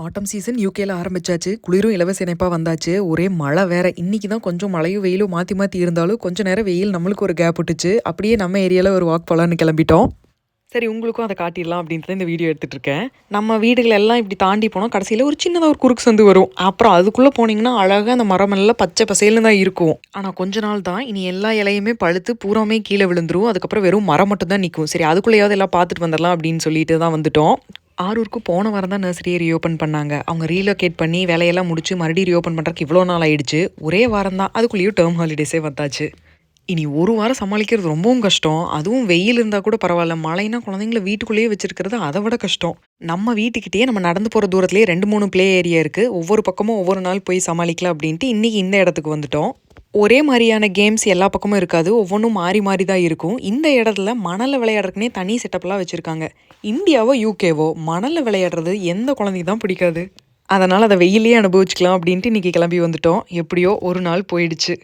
ஆட்டம் season யூகேல ஆரம்பிச்சாச்சு. குளிரும் இலவச இணைப்பா வந்தாச்சு. ஒரே மழை வேற. இன்னைக்கு தான் கொஞ்சம் மழையும், வெயிலும் மாத்தி மாத்தி இருந்தாலும், கொஞ்ச நேரம் வெயில் நம்மளுக்கு ஒரு கேப் விட்டுச்சு. அப்படியே நம்ம ஏரியால ஒரு வாக் போலான்னு கிளம்பிட்டோம். சரி உங்களுக்கும் அத காட்டிடலாம் அப்படின்ட்டு தான் இந்த வீடியோ எடுத்துட்டு இருக்கேன். நம்ம வீடுகள் எல்லாம் இப்படி தாண்டி போனா கடைசியில ஒரு சின்னதா ஒரு குறுக்கு சந்து வரும். அப்புறம் அதுக்குள்ள போனீங்கன்னா அழகா அந்த மரம் எல்லாம் பச்சை பசேல்னு தான் இருக்கும். ஆனா கொஞ்ச நாள் தான் இனி எல்லா இலையுமே பழுத்து பூராமே கீழே விழுந்துரும். அதுக்கப்புறம் வெறும் மரம் மட்டும் தான் நிக்கும். சரி அதுக்குள்ளேயாவது எல்லாம் பார்த்துட்டு வந்துடலாம் அப்படின்னு சொல்லிட்டு தான் வந்துட்டோம். ஆரூருக்கு போன வாரம் தான் நர்சரியை ரீஓப்பன் பண்ணாங்க. அவங்க ரீலோகேட் பண்ணி வேலையெல்லாம் முடிச்சு மறுபடியும் ரீஓப்பன் பண்ணுறதுக்கு இவ்வளோ நாள் ஆயிடுச்சு. ஒரே வாரம் தான், அதுக்குள்ளேயும் டேர்ம் ஹாலிடேஸே வந்தாச்சு. இனி ஒரு வாரம் சமாளிக்கிறது ரொம்பவும் கஷ்டம். அதுவும் வெயில் இருந்தால் கூட பரவாயில்ல, மழைனா குழந்தைங்கள வீட்டுக்குள்ளேயே வச்சிருக்கிறது அதை விட கஷ்டம். நம்ம வீட்டுக்கிட்டேயே நம்ம நடந்து போகிற தூரத்துலேயே 2-3 ப்ளே ஏரியா இருக்குது. ஒவ்வொரு பக்கமும் ஒவ்வொரு நாள் போய் சமாளிக்கலாம் அப்படின்ட்டு இன்றைக்கி இந்த இடத்துக்கு வந்துட்டோம். ஒரே மாதிரியான கேம்ஸ் எல்லா பக்கமும் இருக்காது. ஒவ்வொன்றும் மாறி மாறி தான் இருக்கும். இந்த இடத்துல மணலில் விளையாடுறதுக்குனே தனி செட்டப்லாம் வச்சுருக்காங்க. இந்தியாவோ யூகேவோ மணலில் விளையாடுறது எந்த குழந்தைக்கு தான் பிடிக்காது. அதனால் அதை வெயிலே அனுபவிச்சுக்கலாம் அப்படின்ட்டு இன்றைக்கி கிளம்பி வந்துட்டோம். எப்படியோ ஒரு நாள் போயிடுச்சு.